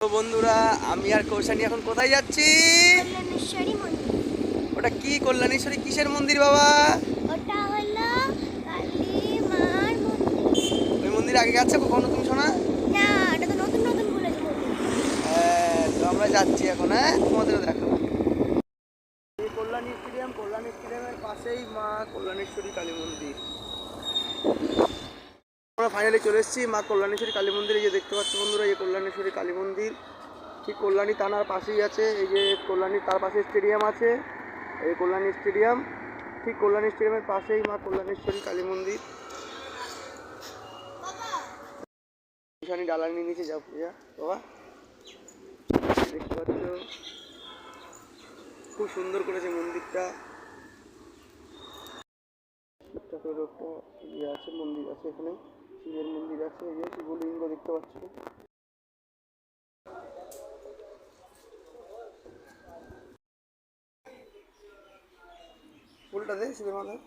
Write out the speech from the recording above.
তো বন্ধুরা, আমি আর কৌশানী এখন কোথায় যাচ্ছি? কল্যাণেশ্বরী মন্দির। ওটা কি কল্যাণেশ্বরী কিসের মন্দির বাবা? ওটা হলো কালী মার মন্দির। ওই মন্দিরে আগে গেছো কখনো তুমি শোনা? না, এটা তো নতুন নতুন খুলেছে মন্দির। হ্যাঁ, তো আমরা যাচ্ছি এখন। হ্যাঁ, তোমাদেরও দেখো। এই কল্যাণী স্টেডিয়ামের পাশেই মা কল্যাণেশ্বরী কালী মন্দির। আমরা ফাইনালি চলে এসেছি মা কল্যাণেশ্বরী কালী মন্দিরে। যে দেখতে পাচ্ছ বন্ধুরা, এই কল্যাণেশ্বরী কালী মন্দির ঠিক কল্যাণী থানার পাশেই আছে। এই যে কল্যাণী, তার পাশে স্টেডিয়াম আছে, এই কল্যাণী স্টেডিয়াম। ঠিক কল্যাণী স্টেডিয়ামের পাশেই মা কল্যাণেশ্বরী কালী মন্দির। এখানে ডালা নিয়ে নিচে যাও পূজা বাবা। দেখতে পাচ্ছ খুব সুন্দর করেছে মন্দিরটা। একটা ইয়ে আছে, মন্দির আছে এখানে, শিবের মন্দির আছে। এই যে শিবলিঙ্গ দেখতে পাচ্ছ। ফুলটা দে শিবের মাথায়।